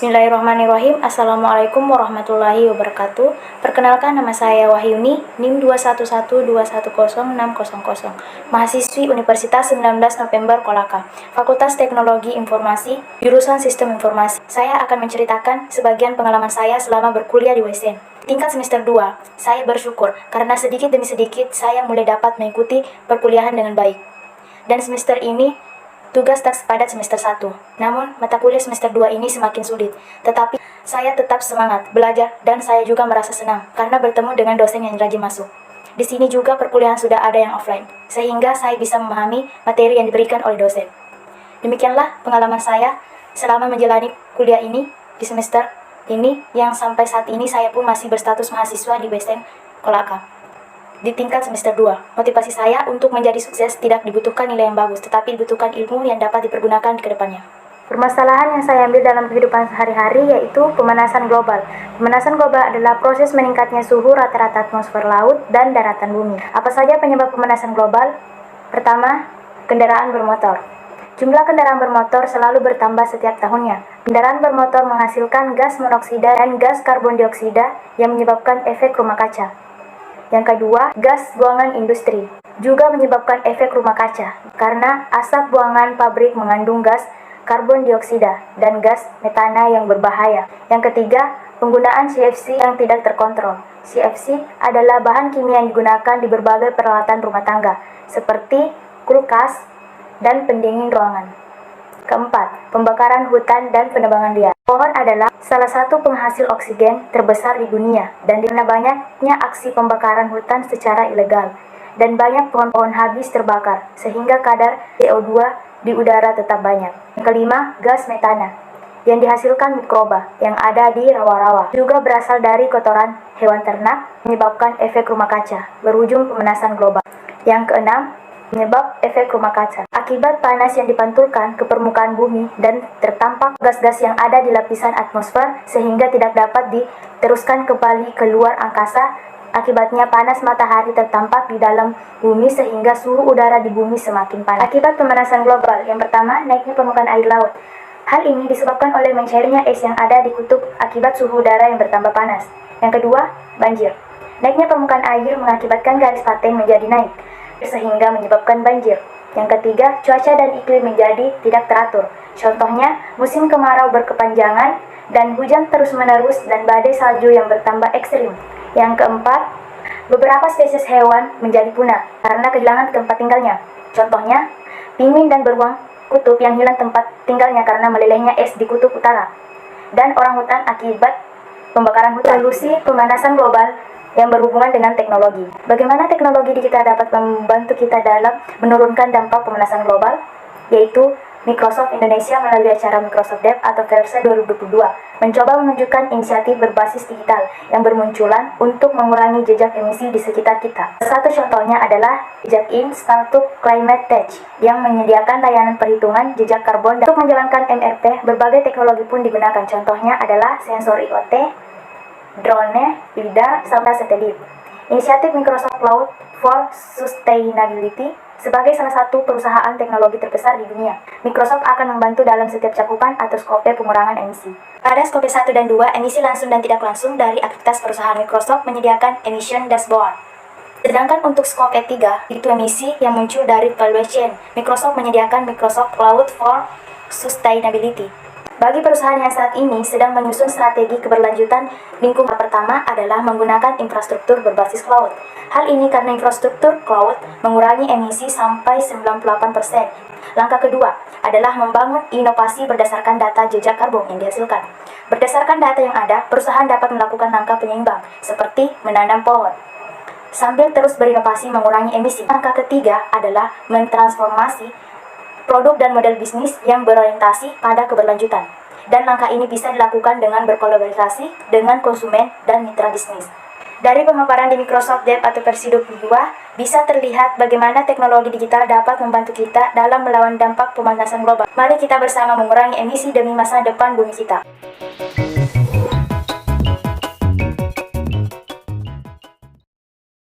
Bismillahirrahmanirrahim. Assalamualaikum warahmatullahi wabarakatuh. Perkenalkan, nama saya Wahyuni, NIM 211210600, mahasiswi Universitas 19 November Kolaka, Fakultas Teknologi Informasi, jurusan Sistem Informasi. Saya akan menceritakan sebagian pengalaman saya selama berkuliah di USN. Tingkat semester 2, saya bersyukur karena sedikit demi sedikit saya mulai dapat mengikuti perkuliahan dengan baik. Dan semester ini tugas tak sepadat semester 1. Namun, mata kuliah semester 2 ini semakin sulit. Tetapi, saya tetap semangat belajar dan saya juga merasa senang karena bertemu dengan dosen yang rajin masuk. Di sini juga perkuliahan sudah ada yang offline, sehingga saya bisa memahami materi yang diberikan oleh dosen. Demikianlah pengalaman saya selama menjalani kuliah ini di semester ini, yang sampai saat ini saya pun masih berstatus mahasiswa di USN Kolaka. Di tingkat semester 2, motivasi saya untuk menjadi sukses tidak dibutuhkan nilai yang bagus, tetapi dibutuhkan ilmu yang dapat dipergunakan ke depannya. Permasalahan yang saya ambil dalam kehidupan sehari-hari yaitu pemanasan global. Pemanasan global adalah proses meningkatnya suhu rata-rata atmosfer laut dan daratan bumi. Apa saja penyebab pemanasan global? Pertama, kendaraan bermotor. Jumlah kendaraan bermotor selalu bertambah setiap tahunnya. Kendaraan bermotor menghasilkan gas monoksida dan gas karbon dioksida yang menyebabkan efek rumah kaca. Yang kedua, gas buangan industri juga menyebabkan efek rumah kaca karena asap buangan pabrik mengandung gas karbon dioksida dan gas metana yang berbahaya. Yang ketiga, penggunaan CFC yang tidak terkontrol. CFC adalah bahan kimia yang digunakan di berbagai peralatan rumah tangga seperti kulkas dan pendingin ruangan. Keempat, pembakaran hutan dan penebangan liar. Pohon adalah salah satu penghasil oksigen terbesar di dunia, dan karena banyaknya aksi pembakaran hutan secara ilegal dan banyak pohon-pohon habis terbakar sehingga kadar CO2 di udara tetap banyak. Yang kelima, gas metana yang dihasilkan mikroba yang ada di rawa-rawa juga berasal dari kotoran hewan ternak, menyebabkan efek rumah kaca, berujung pemanasan global. Yang keenam, penyebab efek rumah kaca. Akibat panas yang dipantulkan ke permukaan bumi dan tertampak gas-gas yang ada di lapisan atmosfer sehingga tidak dapat diteruskan kembali ke luar angkasa. Akibatnya panas matahari tertampak di dalam bumi sehingga suhu udara di bumi semakin panas. Akibat pemanasan global, yang pertama, naiknya permukaan air laut. Hal ini disebabkan oleh mencairnya es yang ada di kutub akibat suhu udara yang bertambah panas. Yang kedua, banjir. Naiknya permukaan air mengakibatkan garis paten menjadi naik sehingga menyebabkan banjir. Yang ketiga, cuaca dan iklim menjadi tidak teratur. Contohnya, musim kemarau berkepanjangan dan hujan terus-menerus dan badai salju yang bertambah ekstrim. Yang keempat, beberapa spesies hewan menjadi punah karena kehilangan tempat tinggalnya. Contohnya, penguin dan beruang kutub yang hilang tempat tinggalnya karena melelehnya es di kutub utara, dan orangutan akibat pembakaran hutan. Solusi pemanasan global yang berhubungan dengan teknologi. Bagaimana teknologi digital dapat membantu kita dalam menurunkan dampak pemanasan global? Yaitu Microsoft Indonesia melalui acara Microsoft Dev atau Versa 2022 mencoba menunjukkan inisiatif berbasis digital yang bermunculan untuk mengurangi jejak emisi di sekitar kita. Satu contohnya adalah Jejak In Startup Climate Tech yang menyediakan layanan perhitungan jejak karbon. Untuk menjalankan MRP, berbagai teknologi pun digunakan. Contohnya adalah sensor IoT, drone, lidar, serta satelit. Inisiatif Microsoft Cloud for Sustainability sebagai salah satu perusahaan teknologi terbesar di dunia. Microsoft akan membantu dalam setiap cakupan atau skop pengurangan emisi. Pada skop 1 dan 2, emisi langsung dan tidak langsung dari aktivitas perusahaan Microsoft menyediakan emission dashboard. Sedangkan untuk skop 3, itu emisi yang muncul dari value chain. Microsoft menyediakan Microsoft Cloud for Sustainability. Bagi perusahaan yang saat ini sedang menyusun strategi keberlanjutan lingkungan, pertama adalah menggunakan infrastruktur berbasis cloud. Hal ini karena infrastruktur cloud mengurangi emisi sampai 98%. Langkah kedua adalah membangun inovasi berdasarkan data jejak karbon yang dihasilkan. Berdasarkan data yang ada, perusahaan dapat melakukan langkah penyeimbang seperti menanam pohon sambil terus berinovasi mengurangi emisi. Langkah ketiga adalah mentransformasi produk dan model bisnis yang berorientasi pada keberlanjutan. Dan langkah ini bisa dilakukan dengan berkolaborasi dengan konsumen dan mitra bisnis. Dari pemaparan di Microsoft Dev atau versi 22, bisa terlihat bagaimana teknologi digital dapat membantu kita dalam melawan dampak pemanasan global. Mari kita bersama mengurangi emisi demi masa depan bumi kita.